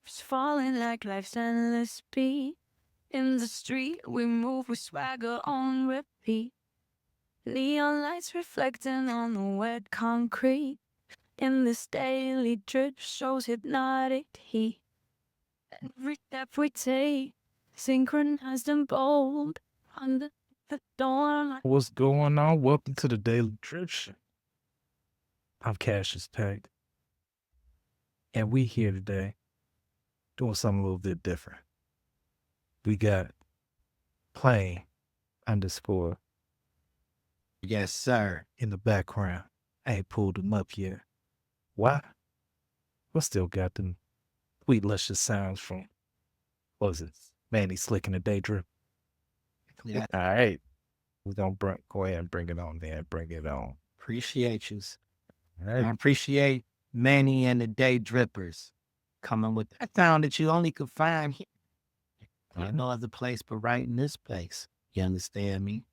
It's falling like life's endless speed. In the street, we move with swagger on repeat. Neon lights reflecting on the wet concrete. In this daily drip shows hypnotic heat. Every step we take, synchronized and bold. Under the dawn. What's going on? Welcome to the Daily Drip Show. I'm Cassius Pack, and we here today doing something a little bit different. We got Plain _ Yes, sir. in the background. I ain't pulled him up yet. Why? We still got them sweet, luscious sounds from, what was it, Manny Slick in the Day Drip. Yeah. All right. We're going to go ahead and bring it on there. Bring it on. Appreciate you. All I right. appreciate Manny and the Day Drippers coming with that sound that you only could find here. There's no other place but right in this place. You understand me?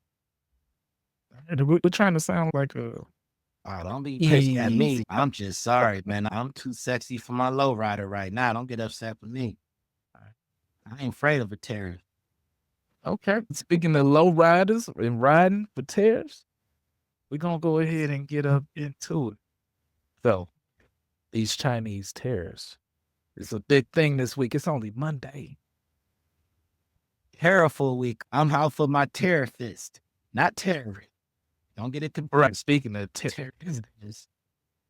And we're trying to sound like a... Oh, don't be pissed at me. I'm just sorry, man. I'm too sexy for my lowrider right now. Don't get upset with me. I ain't afraid of a tariff. Okay. Speaking of low riders and riding for tariffs, we're going to go ahead and get up into it. So, these Chinese tariffs, it's a big thing this week. It's only Monday. Tarifful week. I'm out for my tariffist, not terrorist. Don't get it confused. Right. Speaking of tariffs,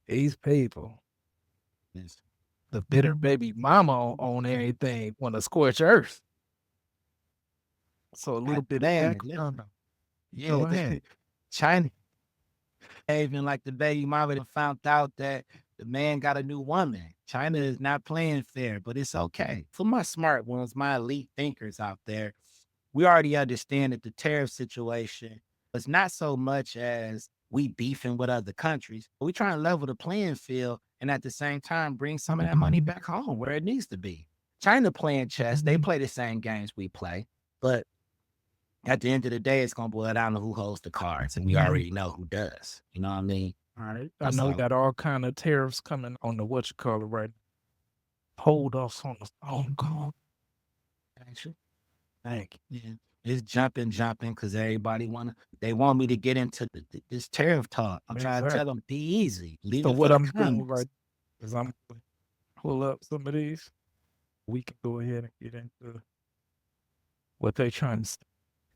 these people, the bitter baby mama on everything, want to scorch earth. So a little bit Man, back. yeah, Go ahead. China, even like the baby mama that found out that the man got a new woman. China is not playing fair, but it's okay. For my smart ones, my elite thinkers out there, we already understand that the tariff situation is not so much as we beefing with other countries. We trying to level the playing field and at the same time bring some of that money back home where it needs to be. China playing chess, they play the same games we play, but at the end of the day, it's going to boil down to who holds the cards, and we already know who does. You know what I mean? All right. I know we got all kind of tariffs coming on the whatchamacallit right now. Hold us on the phone call. Actually, Thank you. yeah. It's jumping, because everybody they want me to get into this tariff talk. I'm trying to tell them, be easy. Leave So it what for I'm the doing comments. right is I'm gonna pull up some of these. We can go ahead and get into what they're trying to say.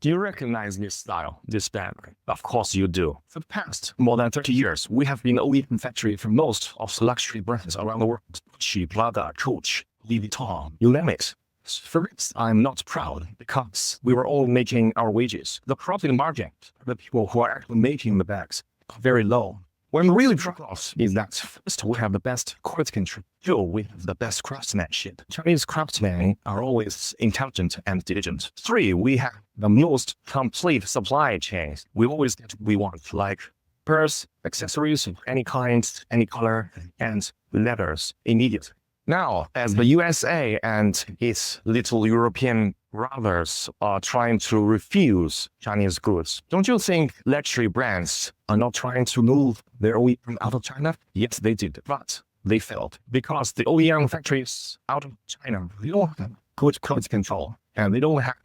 Do you recognize this style, this banner? Of course you do. For the past more than 30 years, we have been an OEM factory for most of the luxury brands around the world. Gucci, Prada, Coach, Louis Vuitton, you name it. For it, I'm not proud because we were all making our wages. The profit margin, the people who are actually making the bags, are very low. What I'm really proud of is that first, we have the best quality control. Two, we have the best craftsmanship. Chinese craftsmen are always intelligent and diligent. Three, we have the most complete supply chain. We always get what we want, like purse, accessories of any kind, any color, and leathers immediately. Now, as the USA and its little European brothers are trying to refuse Chinese goods, don't you think luxury brands are not trying to move their OEM out of China? Yes, they did, but they failed because the OEM factories out of China, they don't have good quality control and they don't have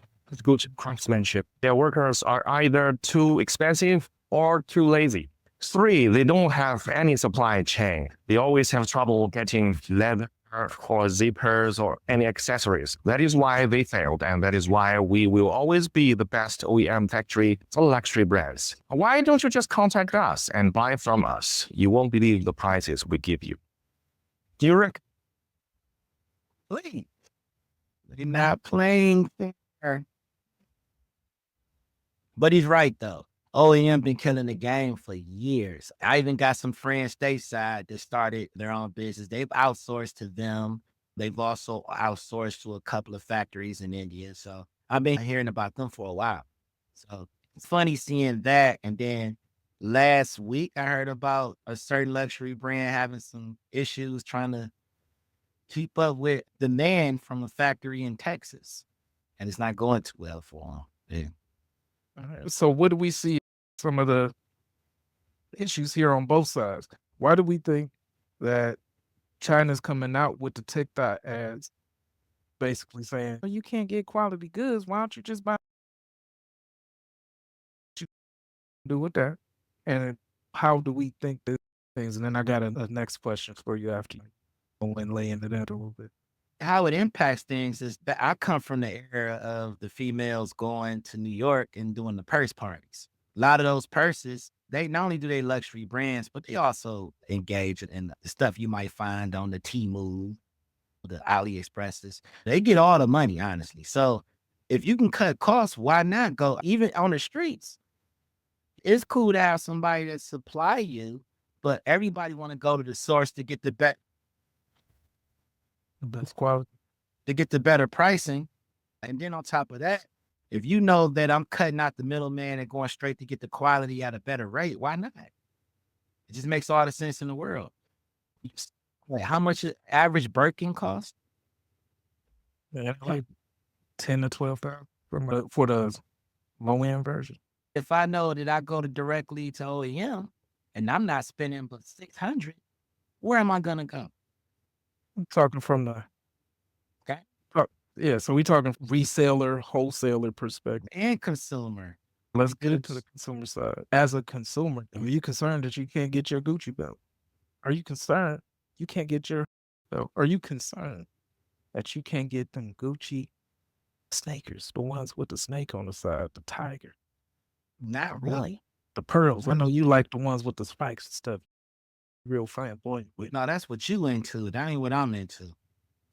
good craftsmanship. Their workers are either too expensive or too lazy. Three, they don't have any supply chain. They always have trouble getting leather or zippers or any accessories. That is why they failed, and that is why we will always be the best OEM factory for luxury brands. Why don't you just contact us and buy from us? You won't believe the prices we give you. Do you reckon? Please. They're not playing fair. But he's right, though. OEM been killing the game for years. I even got some friends stateside that started their own business. They've outsourced to them. They've also outsourced to a couple of factories in India. So I've been hearing about them for a while. So it's funny seeing that. And then last week, I heard about a certain luxury brand having some issues trying to keep up with demand from a factory in Texas. And it's not going too well for them. Yeah. So what do we see some of the issues here on both sides? Why do we think that China's coming out with the TikTok ads, basically saying, "Oh, you can't get quality goods. Why don't you just buy what you do with that?" And how do we think this things? And then I got a next question for you after you go and lay into that a little bit. How it impacts things is that I come from the era of the females going to New York and doing the purse parties. A lot of those purses, they not only do they luxury brands, but they also engage in the stuff you might find on the Temu, the AliExpresses. They get all the money, honestly. So if you can cut costs, why not go even on the streets? It's cool to have somebody that supply you, but everybody want to go to the source to get the The best quality. better pricing. And then on top of that, if you know that I'm cutting out the middleman and going straight to get the quality at a better rate, why not? It just makes all the sense in the world. Wait, how much average Birkin cost? Yeah, like 10 to 12,000 for the low end version. If I know that I go to directly to OEM and I'm not spending but 600, where am I gonna go? I'm talking from the Okay. yeah, so we talking reseller, wholesaler perspective. And consumer. Let's get into the consumer side. As a consumer, are you concerned that you can't get your Gucci belt? Are you concerned you can't get your belt? Are you concerned that you can't get them Gucci sneakers, the ones with the snake on the side, the tiger, Not really. the pearls? I know you like the ones with the spikes and stuff. Real flamboyant with. No, that's what you into. That ain't what I'm into.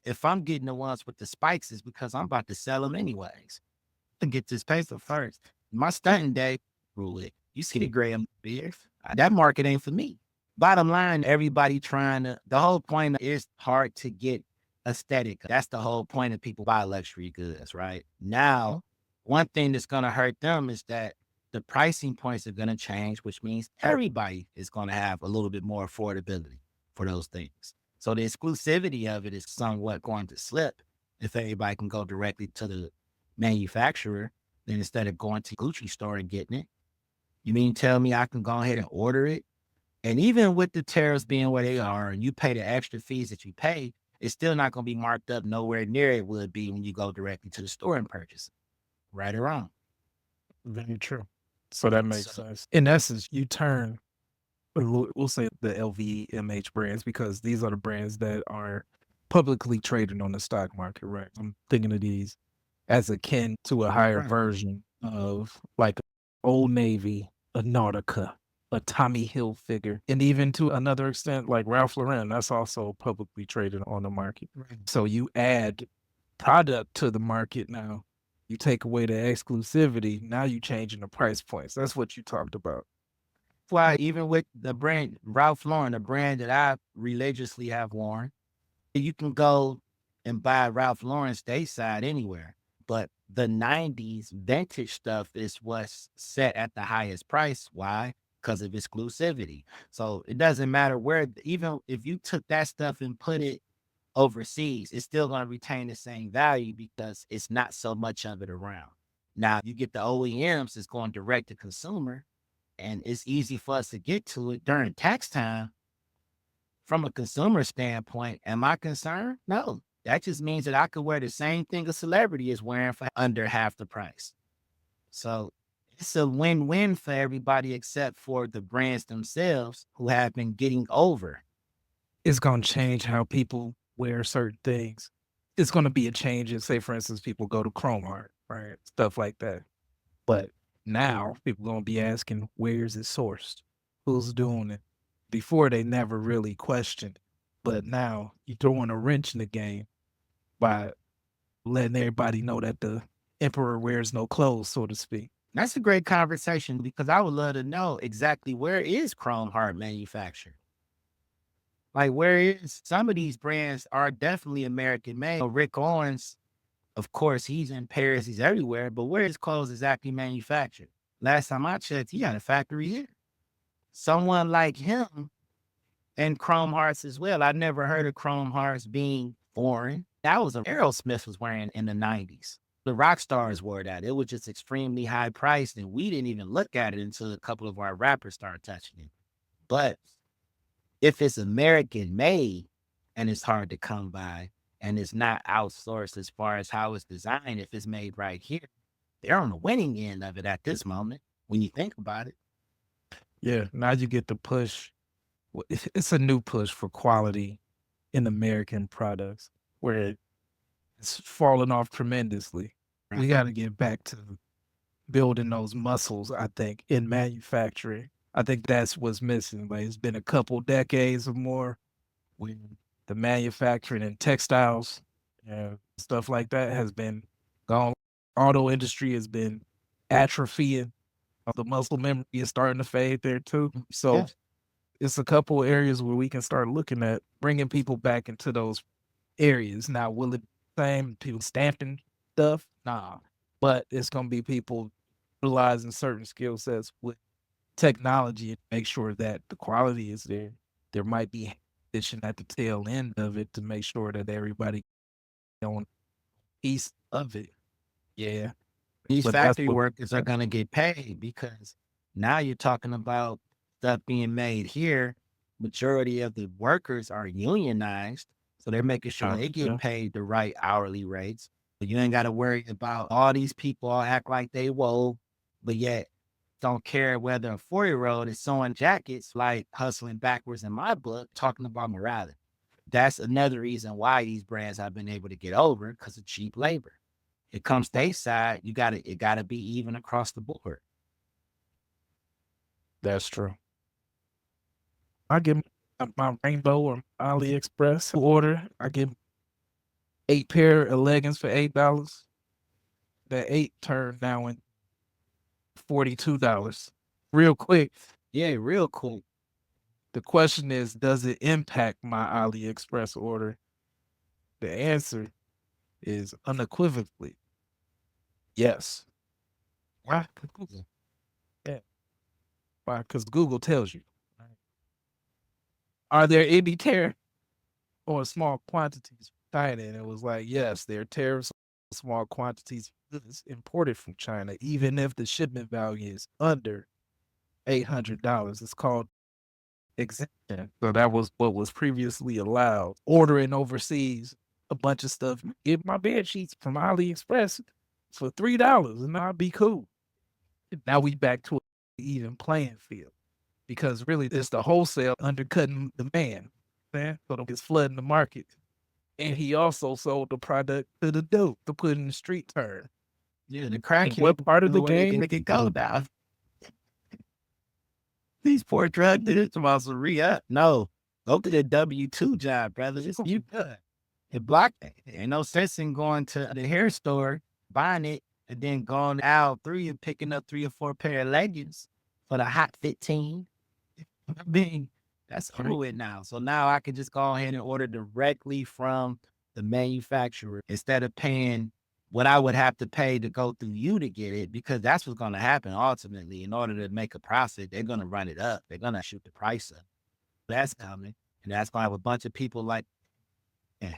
If I'm getting the ones with the spikes, it's because I'm about to sell them anyways. To get this paper first. My stunting day, rule it. You see the gray beard? That market ain't for me. Bottom line, everybody trying to, the whole point is hard to get aesthetic. That's the whole point of people buy luxury goods, right? Now, one thing that's going to hurt them is that the pricing points are going to change, which means everybody is going to have a little bit more affordability for those things. So the exclusivity of it is somewhat going to slip if everybody can go directly to the manufacturer, then instead of going to Gucci store and getting it. You mean tell me I can go ahead and order it? And even with the tariffs being where they are and you pay the extra fees that you pay, it's still not going to be marked up nowhere near it would be when you go directly to the store and purchase it. Right or wrong? Very true. So that makes sense. In essence, you turn, we'll say the LVMH brands, because these are the brands that are publicly traded on the stock market, right? I'm thinking of these as akin to a higher Right. version of like Old Navy, a Nautica, a Tommy Hilfiger, and even to another extent, like Ralph Lauren, that's also publicly traded on the market. Right. So you add product to the market now. You take away the exclusivity. Now you changing the price points. That's what you talked about. Why even with the brand Ralph Lauren, a brand that I religiously have worn, you can go and buy Ralph Lauren stateside anywhere. But the 90s vintage stuff is what's set at the highest price. Why? Because of exclusivity. So it doesn't matter where, even if you took that stuff and put it overseas, it's still going to retain the same value because it's not so much of it around. Now, you get the OEMs, it's going direct to consumer, and it's easy for us to get to it during tax time. From a consumer standpoint, am I concerned? No. That just means that I could wear the same thing a celebrity is wearing for under half the price. So it's a win-win for everybody except for the brands themselves who have been getting over. It's going to change how people wear certain things. It's going to be a change if, say, for instance, people go to Chrome Heart, right? Stuff like that. But now people going to be asking, where is it sourced? Who's doing it? Before they never really questioned. But now you're throwing a wrench in the game by letting everybody know that the emperor wears no clothes, so to speak. That's a great conversation because I would love to know exactly where is Chrome Heart manufactured. Like where is some of these brands are definitely American made. Rick Owens, of course, he's in Paris, he's everywhere, but where his clothes exactly manufactured? Last time I checked, he had a factory here. Someone like him and Chrome Hearts as well. I never heard of Chrome Hearts being foreign. That was a Aerosmith was wearing in the 90s. The rock stars wore that. It was just extremely high priced, and we didn't even look at it until a couple of our rappers started touching it. But if it's American made, and it's hard to come by, and it's not outsourced as far as how it's designed. If it's made right here, they're on the winning end of it at this moment when you think about it. Yeah, now you get the push. It's a new push for quality in American products where it's fallen off tremendously. We got to get back to building those muscles, I think, in manufacturing. I think that's what's missing. Like it's been a couple decades or more when the manufacturing and textiles and stuff like that has been gone. Auto industry has been atrophying. The muscle memory is starting to fade there too. So Yeah. it's a couple areas where we can start looking at bringing people back into those areas. Now, will it be the same people stamping stuff? Nah, but it's gonna be people utilizing certain skill sets with technology and make sure that the quality is there. There might be competition at the tail end of it to make sure that everybody on piece of it. Yeah, These but that's factory what workers are gonna get paid because now you're talking about stuff being made here. Majority of the workers are unionized, so they're making sure they get yeah. paid the right hourly rates. But you ain't got to worry about all these people all act like they woke, but yet don't care whether a 4-year-old is sewing jackets like hustling backwards in my book, talking about morality. That's another reason why these brands have been able to get over because of cheap labor. It comes stateside, it gotta be even across the board. That's true. I get my Rainbow or AliExpress order. I get 8 pair of leggings for $8. That 8 turned now in $42 real quick. Yeah, real cool. The question is, does it impact my AliExpress order? The answer is unequivocally yes. Why? 'Cause Google. Yeah. Why? Because Google tells you. Are there any tariffs on small quantities from China? And it was like, yes, there are tariffs on small quantities of goods imported from China, even if the shipment value is under $800. It's called exemption. So that was what was previously allowed. Ordering overseas a bunch of stuff. Get my bed sheets from AliExpress for $3 and I'll be cool. Now we back to an even playing field because really it's the wholesale undercutting demand. Man, so it's flooding the market. And he also sold the product to the dope to put in the street turn. Yeah, the And crackhead. what part of the Where they game? can go now. These poor drug dealers about to re-up. No, go to the W-2 job, brother. It's you good. It blocked it. Ain't no sense in going to the hair store, buying it, and then going out through and picking up 3 or 4 pair of leggings for the hot 15. I mean, that's over with now. So now I can just go ahead and order directly from the manufacturer instead of paying what I would have to pay to go through you to get it, because that's what's going to happen ultimately. In order to make a profit, they're going to run it up. They're going to shoot the price up. That's coming. And that's going to have a bunch of people like, yeah.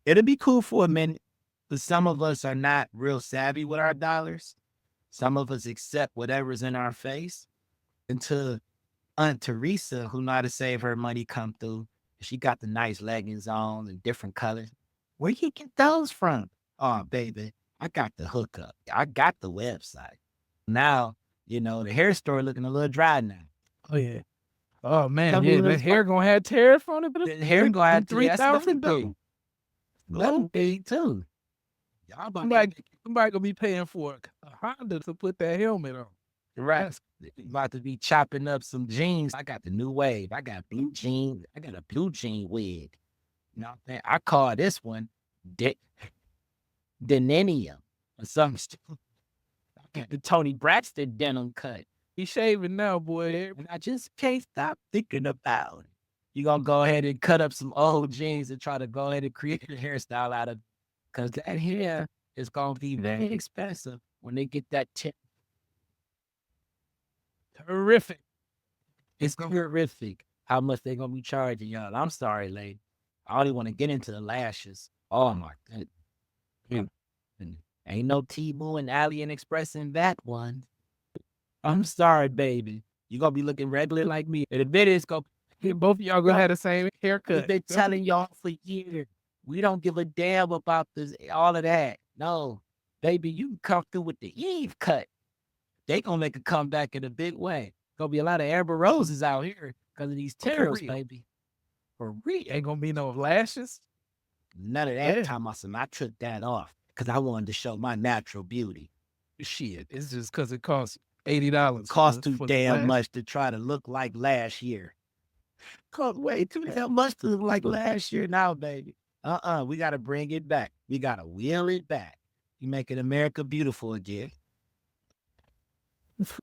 It'll be cool for a minute, but some of us are not real savvy with our dollars. Some of us accept whatever's in our face until Aunt Teresa, who know how to save her money, come through. She got the nice leggings on in different colors. Where you get those from? Oh, baby, I got the hookup. I got the website. Now, the hair store looking a little dry now. Oh, yeah. Oh, man. Tell me Yeah, a the little hair going to have tariff on it. But The hair gonna have $3,000. Let pay too. Y'all about Somebody gonna be paying for a Honda to put that helmet on. right. About to be chopping up some jeans. I got the new wave. I got blue jeans. I got a blue jean wig. You know what I'm saying? I call this one Deninium or something stupid. I got the Tony Braxton denim cut. He's shaving now, boy. And I just can't stop thinking about it. You gonna go ahead and cut up some old jeans and try to go ahead and create a hairstyle out of, because that hair is gonna be very expensive when they get that tip. Terrific. It's horrific how much they gonna be charging y'all. I'm sorry, lady. I only want to get into the lashes. Oh my goodness. Ain't no Temu and AliExpress in that one. I'm sorry, baby. You gonna be looking regular like me. In a minute, it's gonna Both of y'all gonna have the same We've haircut. been telling y'all for years. We don't give a damn about this, all of that. No, baby, you can come through with the Eve cut. They gonna make a comeback in a big way. Gonna be a lot of Amber Roses out here because of these tariffs, real. baby. For real. Ain't gonna be no lashes. None of that Yeah. time. I took that off because I wanted to show my natural beauty. Shit, it's just because it costs $80. Cost too for damn lashes. much to try to look like last year. Cost way too damn much to look like last year now, baby. We gotta bring it back. We gotta wheel it back. You making America beautiful again.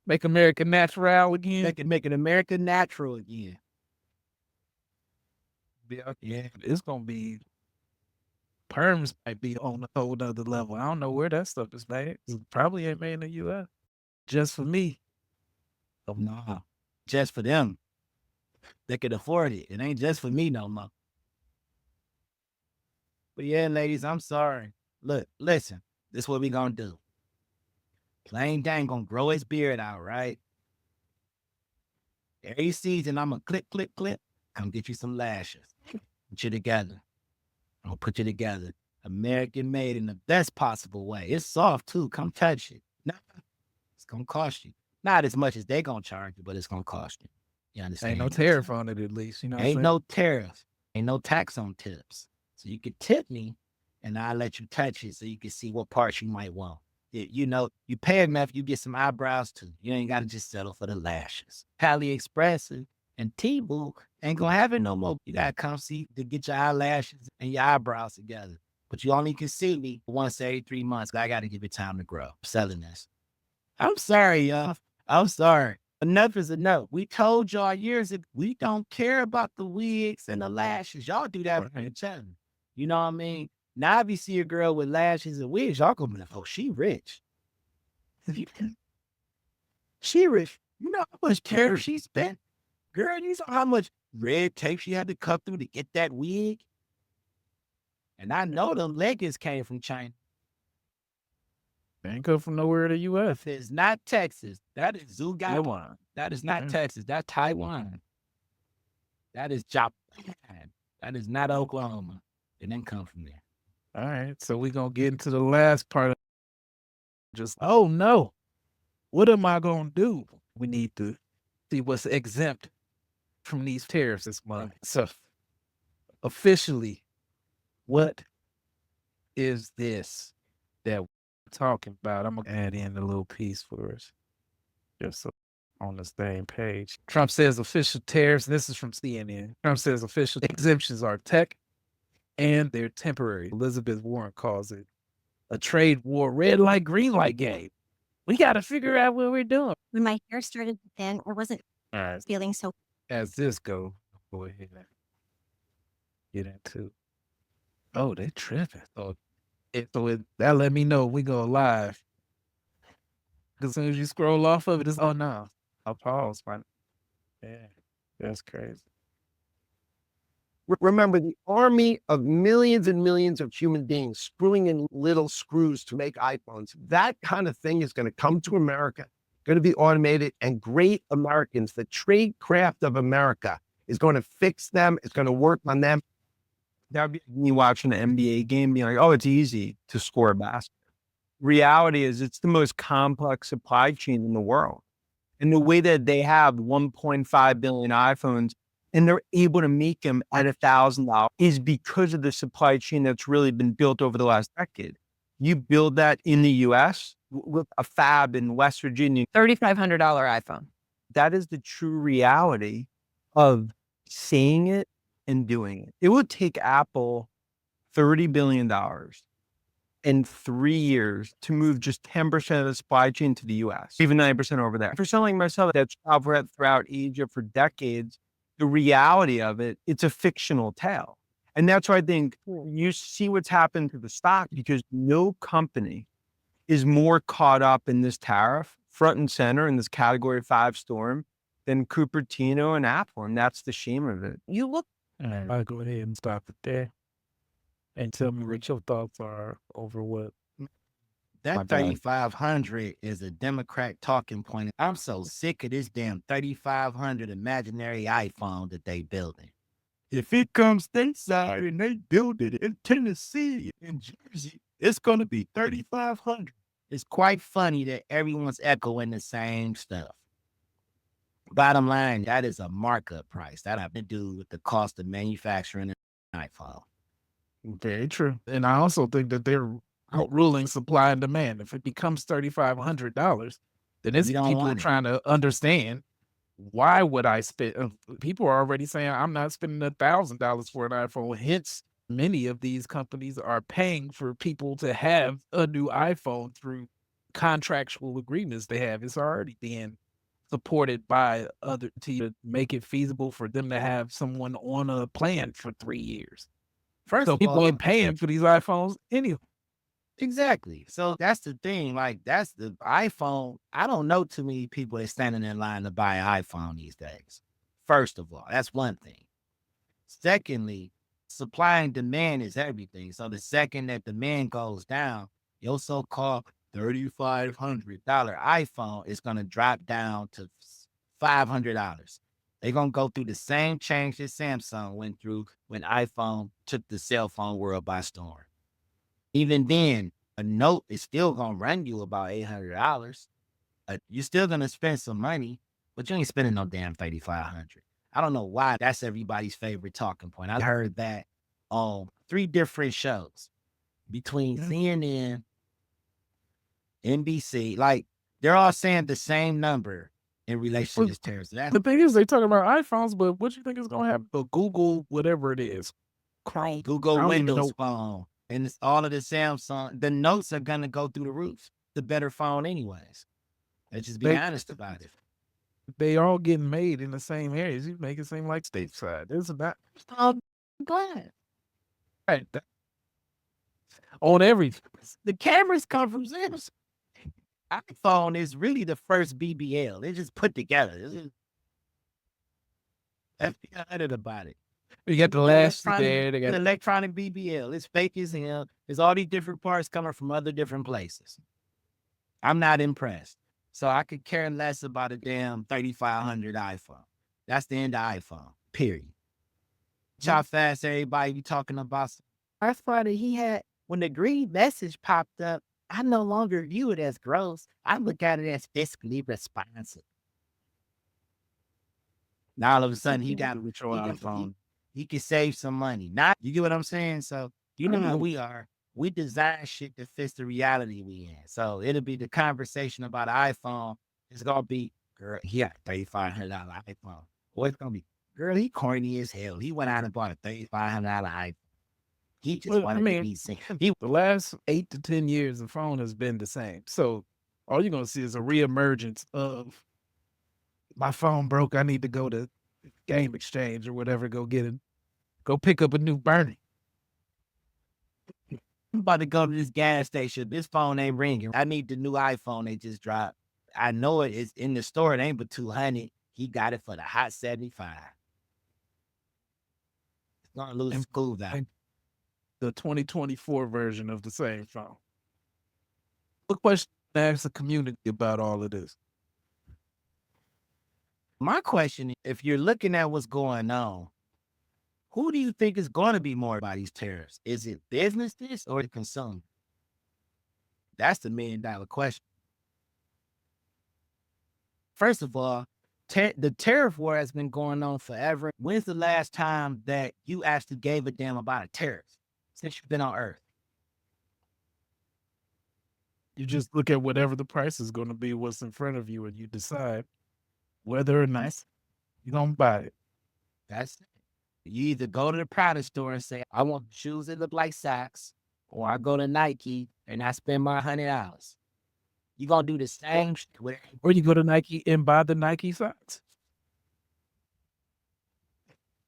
Make America natural again. Making America natural again. Yeah, it's gonna be perms might be on a whole nother level. I don't know where that stuff is made. It probably ain't made in the US. Just for me. Nah, just for them. They can afford it. It ain't just for me no more. But yeah, ladies, I'm sorry. Look, listen, this is what we gonna do. Plain Dane gonna grow his beard out, right? Every season, I'm gonna clip, come get you some lashes. Put you together. I'm gonna put you together. American made in the best possible way. It's soft too. Come touch it. Nah, it's gonna cost you. Not as much as they gonna charge you, but it's gonna cost you. You understand? Ain't no tariff on it, at least. You know what I'm Ain't saying? no tariff. Ain't no tax on tips. So you can tip me and I'll let you touch it so you can see what parts you might want. You know, you pay enough, you get some eyebrows too. You ain't got to just settle for the lashes. AliExpress and T-Boo ain't going to have it no more. You got to come see to get your eyelashes and your eyebrows together. But you only can see me once every 3 months. I got to give it time to grow. I'm selling this. I'm sorry, y'all. I'm sorry. Enough is enough. We told y'all years ago, we don't care about the wigs and the lashes. Y'all do that for each other. You know what I mean? Now if you see a girl with lashes and wigs, y'all gonna be like, oh, she rich. She rich. You know how much tariff she spent? Girl, you saw how much red tape she had to cut through to get that wig? And I know them leggings came from China. They ain't come from nowhere in the US. It's not Texas. That is Zhugai. Taiwan. That is not Texas. That's Taiwan. That is Japan. That is not Oklahoma. It didn't come from there. All right, so we're gonna get into the last part of just, oh no, what am I gonna do? We need to see what's exempt from these tariffs this month. So officially, what is this that we're talking about? I'm gonna add in a little piece for us, just so on the same page. Trump says official tariffs, this is from CNN. Trump says official exemptions are tech and they're temporary. Elizabeth Warren calls it a trade war, red light, green light game. We got to figure out what we're doing. When my hair started to thin, I wasn't All right, feeling so. as this go ahead and get into. Oh, they tripping. That let me know we go live. As soon as you scroll off of it, it's, oh no, I'll pause. Yeah, that's crazy. Remember, the army of millions and millions of human beings screwing in little screws to make iPhones. That kind of thing is going to come to America, going to be automated, and great Americans, the trade craft of America, is going to fix them. It's going to work on them. That would be me watching an NBA game being like, oh, it's easy to score a basket. Reality is it's the most complex supply chain in the world. And the way that they have 1.5 billion iPhones and they're able to make them at $1,000 is because of the supply chain that's really been built over the last decade. You build that in the US with a fab in West Virginia. $3,500 iPhone. That is the true reality of saying it and doing it. It would take Apple $30 billion in 3 years to move just 10% of the supply chain to the US, even 90% over there. For someone like myself that's traveled throughout Asia for decades, the reality of it, it's a fictional tale. And that's why I think you see what's happened to the stock, because no company is more caught up in this tariff front and center in this category 5 storm than Cupertino and Apple. And that's the shame of it. You look All right, I'll go ahead and stop it there and tell me what your thoughts are over what That bad. 3,500 is a Democrat talking point. I'm so sick of this damn 3,500 imaginary iPhone that they building. If it comes stateside and they build it in Tennessee, in Jersey, it's going to be 3,500. It's quite funny that everyone's echoing the same stuff. Bottom line, that is a markup price. That have to do with the cost of manufacturing an iPhone. Very true. And I also think that they're outruling supply and demand. If it becomes $3,500, then it's We don't people want it. trying to understand, why would I spend? People are already saying I'm not spending $1,000 for an iPhone. Hence, many of these companies are paying for people to have a new iPhone through contractual agreements they have. It's already being supported by other to make it feasible for them to have someone on a plan for 3 years. First So of people all, ain't paying for these iPhones anyway. exactly. So that's the thing. Like, that's the iPhone. I don't know too many people that standing in line to buy an iPhone these days. First of all, that's one thing. Secondly, supply and demand is everything. So the second that demand goes down, your so-called $3,500 iPhone is going to drop down to $500. They're going to go through the same change that Samsung went through when iPhone took the cell phone world by storm. Even then, a note is still going to run you about $800. You're still going to spend some money, but you ain't spending no damn $3,500. I don't know why that's everybody's favorite talking point. I heard that on 3 different shows between CNN, NBC. Like, they're all saying the same number in relation to this terrorist. The thing is, they talking about iPhones, but what you think is going to happen? The Google, whatever it is, Chrome, I Google don't even Windows know. phone, and it's all of the Samsung. The notes are going to go through the roof. The better phone anyways. Let's just be They- honest about it. They all getting made in the same areas. You make it seem like stateside. It's not I'm glad. right. On everything. The cameras come from Samsung. iPhone is really the first BBL. They just put together. It's just excited about it. You got the last Electronic- there. They the got electronic BBL. It's fake as hell. There's all these different parts coming from other different places. I'm not impressed. So I could care less about a damn 3,500 iPhone. That's the end of iPhone, period. How fast everybody be talking about. That's why that he had, when the green message popped up, I no longer view it as gross. I look at it as fiscally responsive. Now all of a sudden he got with your iPhone. he can save some money. Not, you get what I'm saying? So you know how we are. We design shit that fits the reality we in. So it'll be the conversation about iPhone. It's gonna be, girl, he got $3,500 iPhone. Or it's gonna be, girl, he corny as hell. He went out and bought a $3,500 iPhone. He just Well, I wanted mean, to be seen. the last 8 to 10 years, the phone has been the same. So all you're gonna see is a reemergence of my phone broke. I need to go to Game Exchange or whatever. Go get it. Go pick up a new Bernie. I'm about to go to this gas station. This phone ain't ringing. I need the new iPhone they just dropped. I know it is in the store. It ain't but 200. He got it for the hot 75. It's gonna lose And- school value. and the 2024 version of the same phone. What question to ask the community about all of this? My question is, if you're looking at what's going on, who do you think is going to be more by these tariffs? Is it businesses or the consumer? That's the $1 million question. First of all, the tariff war has been going on forever. When's the last time that you actually gave a damn about a tariff since you've been on Earth? You just look at whatever the price is going to be, what's in front of you, and you decide whether or not you're going to buy it. That's it. You either go to the product store and say, I want shoes that look like socks, or I go to Nike and I spend my $100. You're going to do the same shit with, Or you go to Nike and buy the Nike socks.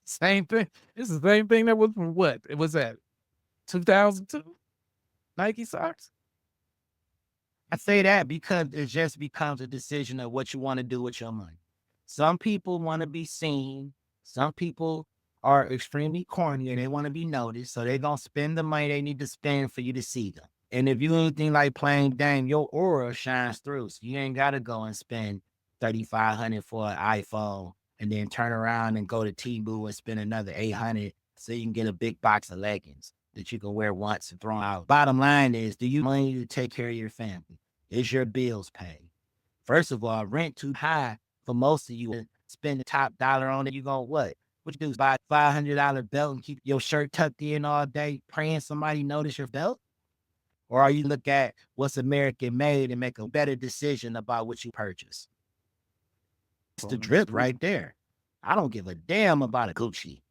Same thing. It's the same thing that was from what? It was that 2002 Nike socks. I say that because it just becomes a decision of what you want to do with your money. Some people want to be seen. Some people are extremely corny and they want to be noticed. So they're going to spend the money they need to spend for you to see them. And if you anything like plain Dame, your aura shines through. So you ain't gotta go and spend 3,500 for an iPhone and then turn around and go to Temu and spend another 800 so you can get a big box of leggings that you can wear once and throw out. Bottom line is, do you have money to take care of your family? Is your bills paid? First of all, rent too high for most of you. Spend the top dollar on it. You gonna what? What you do is buy a $500 belt and keep your shirt tucked in all day, praying somebody notice your belt? Or are you look at what's American made and make a better decision about what you purchase? It's the drip right there. I don't give a damn about a Gucci.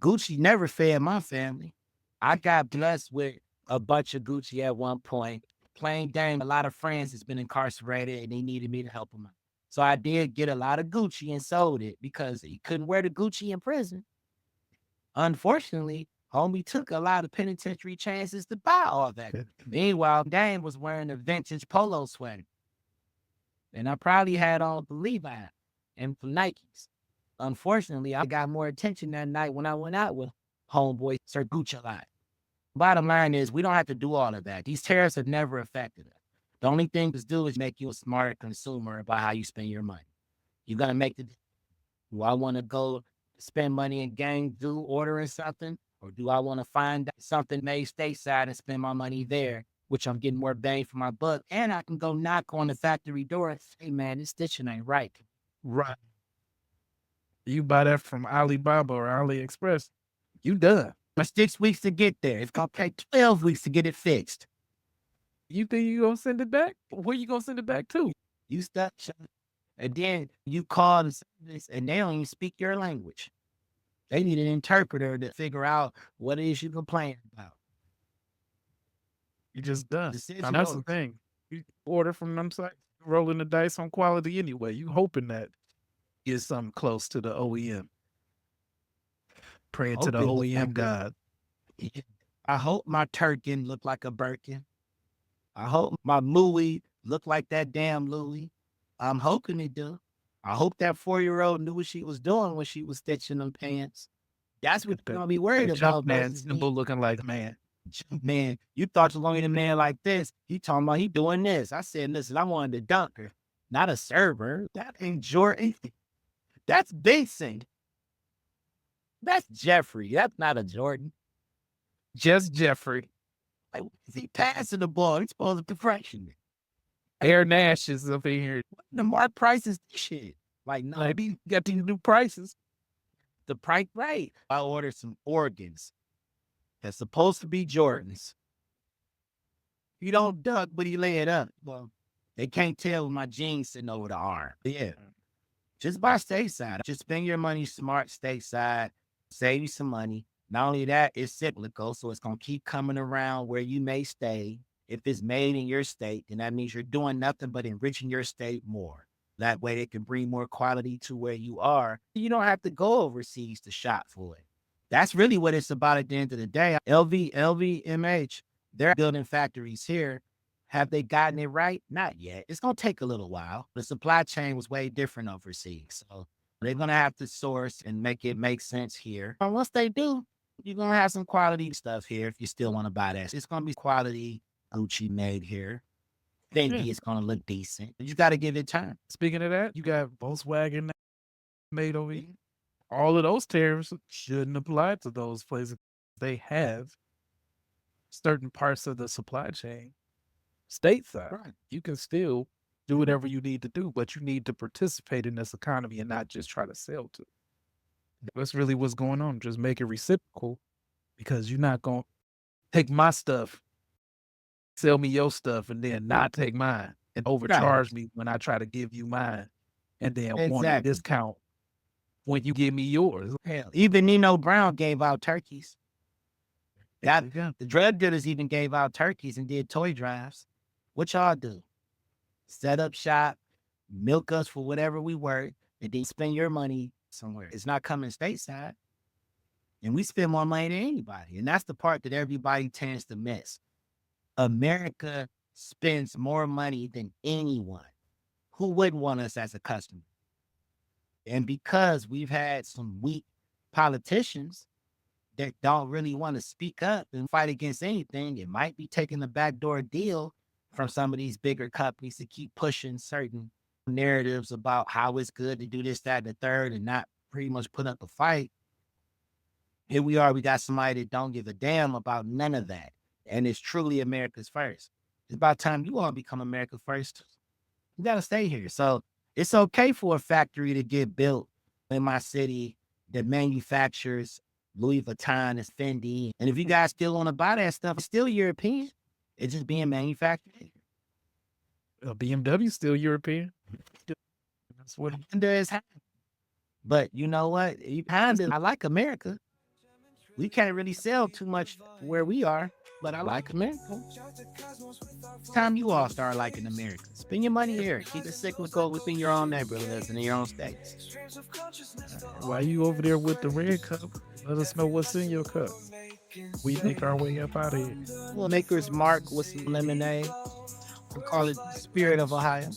Gucci never fed my family. I got blessed with a bunch of Gucci at one point. Plain Dame, a lot of friends has been incarcerated and they needed me to help them out. So I did get a lot of Gucci and sold it because he couldn't wear the Gucci in prison. Unfortunately, homie took a lot of penitentiary chances to buy all that. Meanwhile, Dame was wearing a vintage polo sweater. And I probably had on the Levi and for Nikes. Unfortunately, I got more attention that night when I went out with homeboy Sir Gucci a lot. Bottom line is, we don't have to do all of that. These tariffs have never affected us. The only thing to do is make you a smarter consumer about how you spend your money. You're going to make the, do I want to go spend money in gang do ordering something? Or do I want to find something made stateside and spend my money there, which I'm getting more bang for my buck? And I can go knock on the factory door and say, hey, man, this stitching ain't right. Right. You buy that from Alibaba or AliExpress, you done. But 6 weeks to get there. It's going to take 12 weeks to get it fixed. You think you gonna send it back? Where you gonna send it back to? You stuck. And then you call the service and they don't even speak your language. They need an interpreter to figure out what it is you complain about. You just done. Decision And that's the goes. thing. You order from them sites, rolling the dice on quality anyway. You hoping that is something close to the OEM. Praying to the Hope it look OEM like God. I hope my Turkin look like a Birkin. I hope my Louis look like that damn Louis. I'm hoping it do. I hope that 4-year-old knew what she was doing when she was stitching them pants. That's what you're gonna be worried about. Man, versus simple me. looking like man. Man, you thought you wanted a man like this. He talking about he doing this. I said, listen, I wanted a dunker, not a server. That ain't Jordan. That's Vincent. That's Jeffrey. That's not a Jordan. Just Jeffrey. Like, is he passing the ball? He's supposed to be freshman. Air Nash is up in here. The Mark Price is this shit. Like, no, Like, he got these new prices. the price right. I ordered some organs that's supposed to be Jordans. You don't duck, but he lay it up. Well, they can't tell with my jeans sitting over the arm. But yeah. Just buy stateside. Just spend your money smart stateside. Save you some money. Not only that, it's cyclical, so it's going to keep coming around where you may stay. If it's made in your state, then that means you're doing nothing but enriching your state more. That way they can bring more quality to where you are. You don't have to go overseas to shop for it. That's really what it's about at the end of the day. LVMH, they're building factories here. Have they gotten it right? Not yet. It's going to take a little while. The supply chain was way different overseas. So they're going to have to source and make it make sense here. And once they do, you're going to have some quality stuff here if you still want to buy that. It's going to be quality Gucci made here. Fendi is going to look decent. You got to give it time. Speaking of that, you got Volkswagen made over here. All of those tariffs shouldn't apply to those places. They have certain parts of the supply chain stateside. Right. You can still do whatever you need to do, but you need to participate in this economy and not just try to sell to. That's really what's going on. Just make it reciprocal, because you're not going to take my stuff, sell me your stuff, and then not take mine and overcharge me when I try to give you mine, and then want a Exactly. discount when you give me yours. Hell, even Nino Brown gave out turkeys. Yeah. The drug dealers even gave out turkeys and did toy drives. What y'all do? Set up shop, milk us for whatever we worth, and then spend your money somewhere. It's not coming stateside. And we spend more money than anybody. And that's the part that everybody tends to miss. America spends more money than anyone. Who wouldn't want us as a customer? And because we've had some weak politicians, that don't really want to speak up and fight against anything. It might be taking a backdoor deal from some of these bigger companies to keep pushing certain narratives about how it's good to do this, that, and the third, and not pretty much put up a fight. Here we are, we got somebody that don't give a damn about none of that. And it's truly America's first. It's about time you all become America first. You gotta stay here. So it's okay for a factory to get built in my city that manufactures Louis Vuitton and Fendi. And if you guys still want to buy that stuff, it's still European. It's just being manufactured here. BMW still European. That's what. And there is, but you know what? You kind of, I like America. We can't really sell too much where we are, but I like America. It's time you all start liking America. Spend your money here. Keep it cyclical within your own neighborhoods and in your own states. Why you over there with the red cup? Let us know what's in your cup. We make our way up out of here. We'll Maker's Mark with some lemonade. We call it Spirit of Ohio.